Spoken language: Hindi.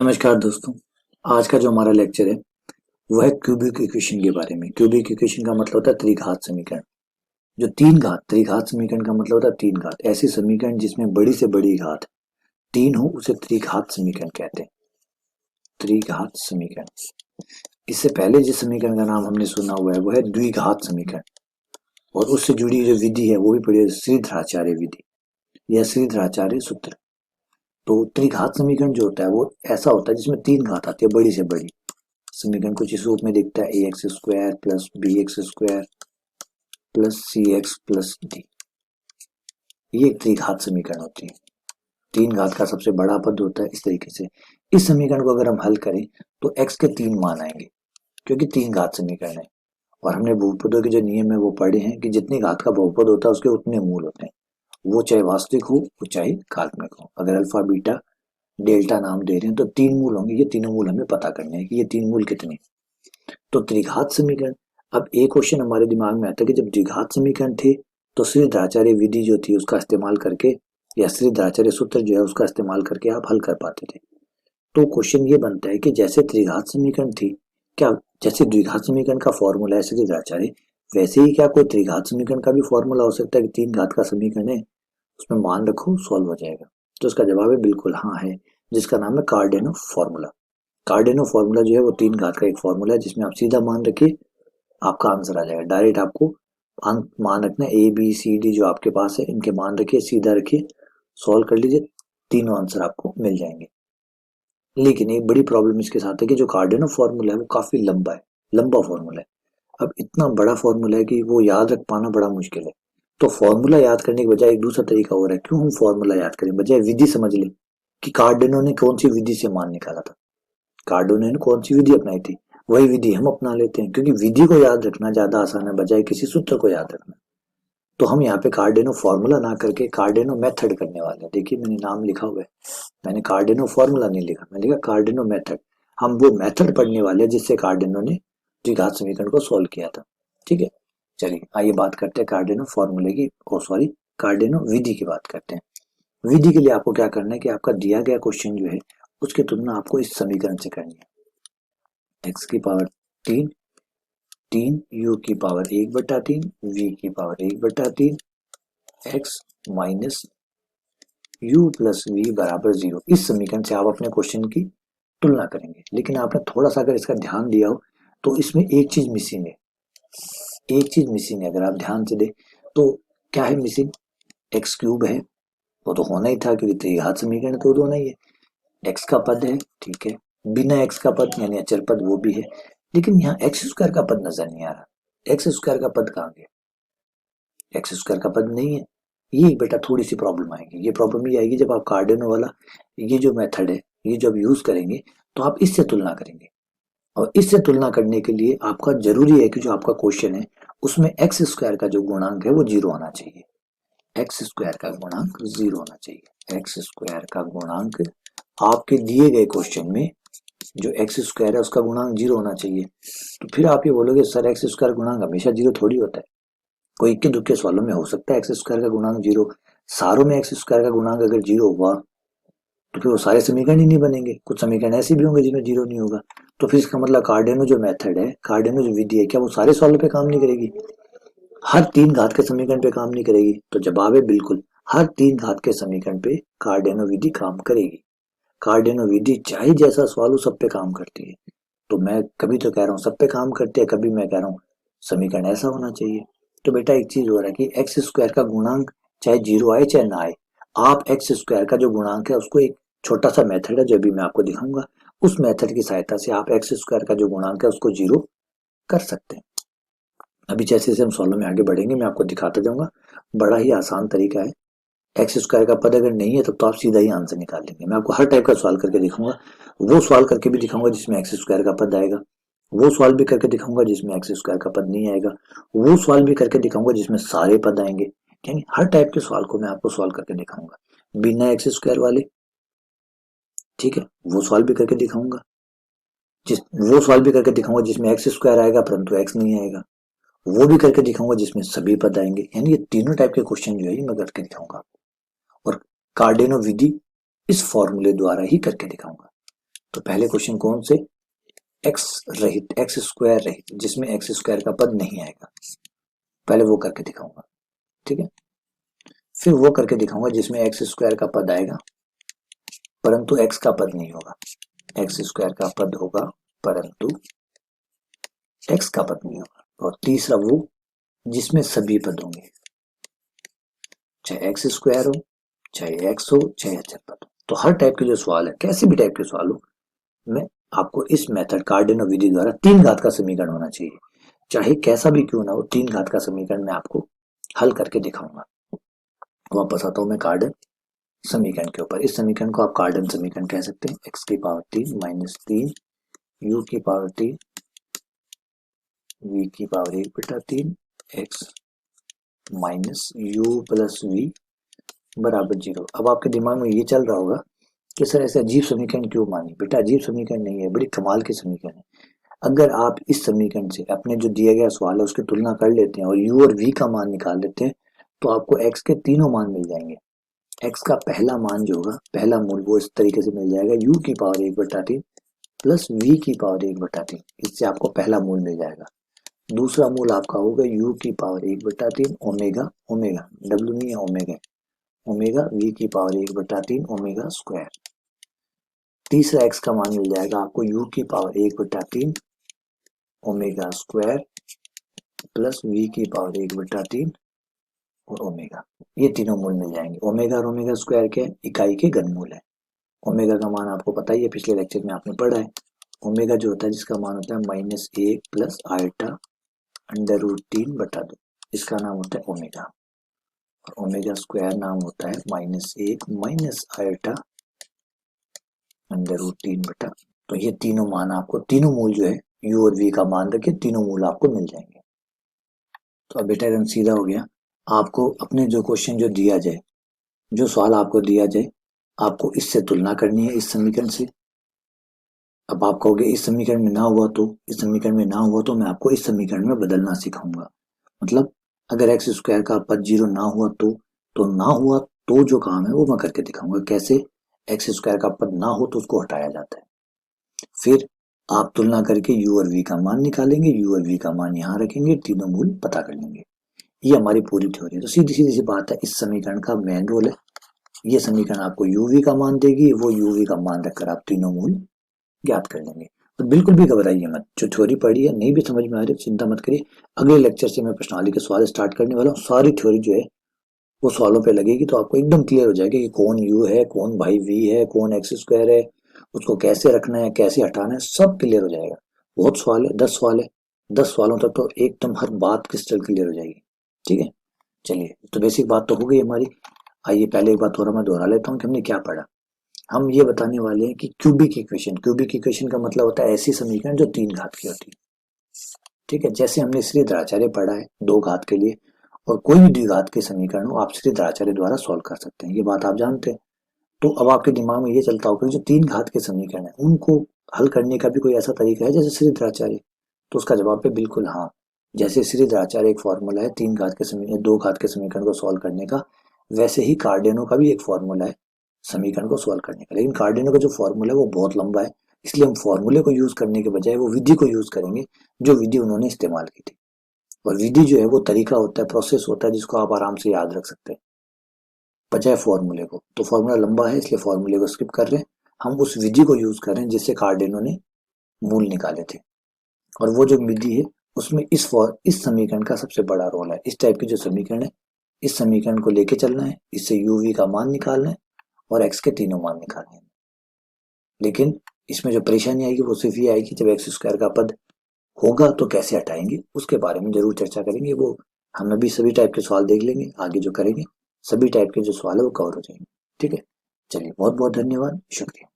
नमस्कार दोस्तों। आज का जो हमारा लेक्चर है वो है क्यूबिक इक्वेशन के बारे में। क्यूबिक इक्वेशन का मतलब होता है त्रिघात समीकरण। जो तीन घात, त्रिघात समीकरण का मतलब होता है तीन घात। ऐसे समीकरण जिसमें बड़ी से बड़ी घात तीन हो उसे त्रिघात समीकरण कहते हैं। त्रिघात समीकरण। इससे पहले जिस समीकरण का नाम हमने सुना हुआ है वो है द्विघात समीकरण, और उससे जुड़ी जो विधि है वो भी पढ़ी है, श्रीधराचार्य विधि या श्रीधराचार्य सूत्र। तो त्रिघात समीकरण जो होता है वो ऐसा होता है जिसमें तीन घात आती है बड़ी से बड़ी। समीकरण कुछ इस रूप में दिखता है: A X square plus B X square plus C X plus D. ये एक त्रिघात समीकरण होती है। तीन घात का सबसे बड़ा पद होता है। इस तरीके से इस समीकरण को अगर हम हल करें तो एक्स के तीन मान आएंगे, क्योंकि तीन घात समीकरण है। और हमने बहुपदों के जो नियम है वो पढ़े हैं कि जितनी घात का बहुपद होता है उसके उतने मूल होते हैं, वो चाहे वास्तविक हो वो चाहे काल्पनिक हो। अगर अल्फा बीटा डेल्टा नाम दे रहे हैं तो तीन मूल होंगे। ये तीनों मूल हमें पता करने हैं कि ये तीन मूल कितने। तो त्रिघात समीकरण, अब एक क्वेश्चन हमारे दिमाग में आता है कि जब द्विघात समीकरण थे तो श्रीधराचार्य विधि जो थी उसका इस्तेमाल करके या श्रीधराचार्य सूत्र जो है उसका इस्तेमाल करके आप हल कर पाते थे। तो क्वेश्चन ये बनता है कि जैसे त्रिघात समीकरण थी, क्या जैसे द्विघात समीकरण का फॉर्मूला है श्रीधराचार्य, वैसे ही क्या कोई त्रिघात समीकरण का भी फॉर्मूला हो सकता है कि तीन घात का समीकरण है, उसमें मान रखो सॉल्व हो जाएगा? तो उसका जवाब है बिल्कुल हाँ है, जिसका नाम है कार्डेनो फॉर्मूला। कार्डेनो फॉर्मूला जो है वो तीन घात का एक फॉर्मूला है जिसमें आप सीधा मान रखिए, आपका आंसर आ जाएगा। डायरेक्ट आपको अंक मान रखना है, ए बी सी डी जो आपके पास है इनके मान रखिए, सीधा रखिए, सॉल्व कर लीजिए, तीनों आंसर आपको मिल जाएंगे। लेकिन एक बड़ी प्रॉब्लम इसके साथ है कि जो कार्डेनो फॉर्मूला है वो काफी लंबा है, लंबा फॉर्मूला है। अब इतना बड़ा फॉर्मूला है कि वो याद रख पाना बड़ा मुश्किल है। तो फॉर्मूला याद करने के बजाय एक दूसरा तरीका हो रहा है, क्यों हम फॉर्मूला याद करें, बजाय विधि समझ लें कि कार्डेनो ने कौन सी विधि से मान निकाला था। कार्डोने ने कौन सी विधि अपनाई थी, वही विधि हम अपना लेते हैं, क्योंकि विधि को याद रखना ज्यादा आसान है बजाय किसी सूत्र को याद रखना। तो हम यहाँ पे कार्डेनो फॉर्मूला ना करके कार्डेनो मेथड करने वाले हैं। देखिए मैंने नाम लिखा हुआ है, मैंने कार्डेनो फॉर्मूला नहीं लिखा, मैंने लिखा कार्डेनो मेथड। हम वो मेथड पढ़ने वाले हैं जिससे कार्डेनो ने द्विघात समीकरण को सॉल्व किया था। ठीक है, चलिए आइए बात करते हैं कार्डेनो फॉर्मूले की, सॉरी कार्डेनो विधि की बात करते हैं। विधि के लिए आपको क्या करना है कि आपका दिया गया क्वेश्चन जो है उसकी तुलना आपको इस समीकरण से करनी है। एक्स की पावर तीन, तीन यू की पावर एक बटा तीन, वी की पावर एक बटा तीन, x minus u plus v बराबर जीरो। इस समीकरण से आप अपने क्वेश्चन की तुलना करेंगे। लेकिन आपने थोड़ा सा अगर इसका ध्यान दिया हो तो इसमें एक चीज मिसिंग है, एक चीज मिसिंग है। अगर आप ध्यान से दे तो क्या है मिसिंग? एक्स क्यूब है, वो तो होना ही था क्योंकि त्रिघात समीकरण तो होना ही है। एक्स का पद है, ठीक है, बिना एक्स का पद यानी अचर पद वो भी है, लेकिन यहाँ एक्स स्क्वायर का पद नजर नहीं आ रहा। एक्स स्क्वायर का पद कहाँ गया? एक्स स्क्वायर का पद नहीं है। ये बेटा थोड़ी सी प्रॉब्लम आएगी। ये प्रॉब्लम ये आएगी जब आप कार्डिनो वाला ये जो मेथड है ये जब यूज करेंगे तो आप इससे तुलना करेंगे, और इससे तुलना करने के लिए आपका जरूरी है कि जो आपका क्वेश्चन है उसमें एक्स स्क्वायर का जो गुणांक है वो जीरो आना चाहिए। एक्स स्क्वायर का गुणांक जीरो होना चाहिए। एक्स स्क्वायर का गुणांक आपके दिए गए क्वेश्चन में जो एक्स स्क्वायर है उसका गुणांक जीरो होना चाहिए। तो फिर आप ये बोलोगे सर एक्स स्क्वायर गुणांक हमेशा जीरो थोड़ी होता है, कोई इक्के दुक्के सवालों में हो सकता है एक्स स्क्वायर का गुणांक जीरो। सारों में एक्स स्क्वायर का गुणांक अगर जीरो हुआ तो फिर वो सारे समीकरण ही नहीं बनेंगे। कुछ समीकरण ऐसे भी होंगे जिनमें जीरो नहीं होगा। तो फिर इसका मतलब कार्डेनो जो मेथड है, कार्डेनो जो विधि है, क्या वो सारे सवालों पे काम नहीं करेगी? हर तीन घात के समीकरण पे काम नहीं करेगी? तो जवाब है बिल्कुल, हर तीन घात के समीकरण पे कार्डेनो विधि काम करेगी। कार्डेनो विधि चाहे जैसा सवाल हो सब पे काम करती है। तो मैं कभी तो कह रहा हूँ सब पे काम करती है, कभी मैं कह रहा हूँ समीकरण ऐसा होना चाहिए। तो बेटा एक चीज हो रहा है कि एक्स स्क्वायर का गुणांक चाहे जीरो आए चाहे ना आए, आप एक्स स्क्वायर का जो गुणांक है उसको एक छोटा सा मेथड है जो भी मैं आपको दिखाऊंगा, उस मेथड की सहायता से आप एक्स स्क्वायर का जो गुणांक है उसको जीरो कर सकते हैं। अभी जैसे जैसे हम सॉल्व में आगे बढ़ेंगे मैं आपको दिखाता जाऊंगा, बड़ा ही आसान तरीका है। एक्स स्क्वायर का पद अगर नहीं है तो आप सीधा ही आंसर निकाल लेंगे। मैं आपको हर टाइप का सवाल करके दिखाऊंगा, वो सवाल करके भी दिखाऊंगा जिसमें एक्स स्क्वायर का पद आएगा, वो सवाल भी करके दिखाऊंगा जिसमें एक्स स्क्वायर का पद नहीं आएगा, वो सवाल भी करके दिखाऊंगा जिसमें सारे पद आएंगे। यानी हर टाइप के सवाल को मैं आपको सॉल्व करके दिखाऊंगा बिना एक्स स्क्वायर वाले। ठीक है, वो सवाल भी करके दिखाऊंगा, जिस वो सवाल भी करके दिखाऊंगा जिसमें एक्स स्क्वायर आएगा परंतु एक्स नहीं आएगा, वो भी करके दिखाऊंगा जिसमें सभी पद आएंगे। यानी ये तीनों टाइप के क्वेश्चन जो है मैं करके दिखाऊंगा और कार्डिनो विधि इस फॉर्मूले द्वारा ही करके दिखाऊंगा। तो पहले क्वेश्चन कौन से, एक्स रहित, एक्स स्क्वायर रहित, जिसमें एक्स स्क्वायर का पद नहीं आएगा, पहले वो करके दिखाऊंगा। ठीक है, फिर वो करके दिखाऊंगा जिसमें एक्स स्क्वायर का पद आएगा परंतु एक्स का पद नहीं होगा। एक्स स्क्वायर का पद होगा परंतु एक्स का पद नहीं होगा। और तीसरा वो जिसमें सभी पद होंगे, चाहे एक्स स्क्वायर हो, चाहे एक्स हो, चाहे अचर पद हो। तो हर टाइप के जो सवाल है, कैसे भी टाइप के सवाल हो, मैं आपको इस मेथड कार्डिनो विधि द्वारा तीन घात का समीकरण होना चाहिए, चाहे कैसा भी क्यों ना हो, तीन घात का समीकरण मैं आपको हल करके दिखाऊंगा। वापस आता हूं मैं कार्डन समीकरण के ऊपर। इस समीकरण को आप कार्डन समीकरण कह सकते हैं। एक्स की पावर 3 माइनस 3 यू की पावर 3 वी की power 1/3 x minus u plus v बराबर 0। अब आपके दिमाग में ये चल रहा होगा कि सर ऐसे अजीब समीकरण क्यों मानी। बेटा अजीब समीकरण नहीं है, बड़ी कमाल के समीकरण है। अगर आप इस समीकरण से अपने जो दिया गया सवाल है उसकी तुलना कर लेते हैं और u और v का मान निकाल लेते हैं तो आपको x के तीनों मान मिल जाएंगे। x का पहला मान जो होगा, पहला मूल, वो इस तरीके से मिल जाएगा u की पावर 1/3 प्लस v की पावर 1/3। इससे आपको पहला मूल मिल जाएगा। दूसरा मूल आपका होगा u की पावर 1/3 ओमेगा, ओमेगा w नहीं है, ओमेगा, ओमेगा v की पावर 1/3 ओमेगा स्क्वायर। तीसरा x का मान मिल जाएगा आपको u की power 1/3 omega square plus v की पावर 1/3 और ओमेगा। ये तीनों मूल मिल जाएंगे। ओमेगा और ओमेगा स्क्वायर के इकाई के घनमूल है। ओमेगा का मान आपको पता ही है, पिछले लेक्चर में आपने पढ़ा है। ओमेगा जो होता है जिसका मान होता है -1 प्लस आयटा अंडर रूट 3/2, इसका नाम होता है ओमेगा। और ओमेगा स्क्वायर नाम होता है -1 माइनस आयटा अंडर रूट 3/2। तो ये तीनों मान आपको, तीनों मूल जो है u और v का मान रखे, तीनों मूल आपको मिल जाएंगे। तो अब बेटा एकदम सीधा हो गया। आपको अपने जो क्वेश्चन जो दिया जाए, जो सवाल आपको दिया जाए, आपको इससे तुलना करनी है, इस समीकरण से। अब आप कहोगे इस समीकरण में ना हुआ तो, इस समीकरण में ना हुआ तो मैं आपको इस समीकरण में बदलना सिखाऊंगा। मतलब अगर एक्स स्क्वायर का पद 0 ना हुआ तो ना हुआ तो जो काम है वो मैं करके दिखाऊंगा। कैसे एक्स स्क्वायर का पद ना हो तो उसको हटाया जाता है। फिर आप तुलना करके u और v का मान निकालेंगे, u और v का मान यहाँ रखेंगे, तीनों मूल पता कर लेंगे। ये हमारी पूरी थ्योरी है। तो सीधी सीधी सी बात है, इस समीकरण का मेन रोल है। ये समीकरण आपको uv का मान देगी, वो uv का मान रखकर आप तीनों मूल ज्ञात कर लेंगे। तो बिल्कुल भी घबराइए मत, जो थ्योरी पढ़ी है नहीं भी समझ में आ रही चिंता मत करिए। अगले लेक्चर से मैं प्रश्नावली के सवाल स्टार्ट करने वाला हूँ। सारी थ्योरी जो है वो सवालों पे लगेगी, तो आपको एकदम क्लियर हो जाएगा कि कौन u है, कौन भाई v है, कौन एक्स स्क्वायर है, उसको कैसे रखना है, कैसे हटाना है, सब क्लियर हो जाएगा। बहुत सवाल है, 10 सवाल है, 10 सवालों तक तो एकदम हर बात क्रिस्टल क्लियर हो जाएगी। ठीक है, चलिए तो बेसिक बात तो हो गई हमारी। आइए पहले एक बार थोड़ा मैं दोहरा लेता हूँ कि हमने क्या पढ़ा। हम ये बताने वाले हैं कि क्यूबिक इक्वेशन, क्यूबिक इक्वेशन का मतलब होता है ऐसी समीकरण जो 3 घात की होती है। ठीक है, जैसे हमने श्रीधराचार्य पढ़ा है 2 घात के लिए, और कोई भी द्विघात के समीकरण हो आप श्रीधराचार्य द्वारा सॉल्व कर सकते हैं, ये बात आप जानते हैं। तो अब आपके दिमाग में ये चलता होगा कि जो 3 घात के समीकरण है उनको हल करने का भी कोई ऐसा तरीका है जैसे श्रीधराचार्य। तो उसका जवाब है बिल्कुल हाँ। जैसे श्रीधराचार्य एक फॉर्मूला है 3 घात के समीकरण, 2 घात के समीकरण को सॉल्व करने का, वैसे ही कार्डेनो का भी एक फॉर्मूला है समीकरण को सॉल्व करने का। लेकिन कार्डिनो का जो फॉर्मूला है वो बहुत लंबा है, इसलिए हम फॉर्मूले को यूज करने के बजाय वो विधि को यूज करेंगे जो विधि उन्होंने इस्तेमाल की थी। और विधि जो है वो तरीका होता है, प्रोसेस होता है जिसको आप आराम से याद रख सकते हैं बजाय फॉर्मूले को। तो फॉर्मूला लंबा है इसलिए फॉर्मूले को स्किप कर रहे हैं, हम उस विधि को यूज कर रहे हैं जिससे कार्डिनो ने मूल निकाले थे। और वो जो विधि है उसमें इस समीकरण का सबसे बड़ा रोल है। इस टाइप की जो समीकरण है, इस समीकरण को लेके चलना है, इससे यूवी का मान निकालना है और एक्स के तीनों मान निकालने हैं। लेकिन इसमें जो परेशानी आएगी वो सिर्फ ये आएगी जब एक्स स्क्वायर का पद होगा तो कैसे हटाएंगे, उसके बारे में जरूर चर्चा करेंगे। वो हम अभी सभी टाइप के सवाल देख लेंगे, आगे जो करेंगे सभी टाइप के जो सवाल है वो कवर हो जाएंगे। ठीक है, चलिए बहुत बहुत धन्यवाद, शुक्रिया।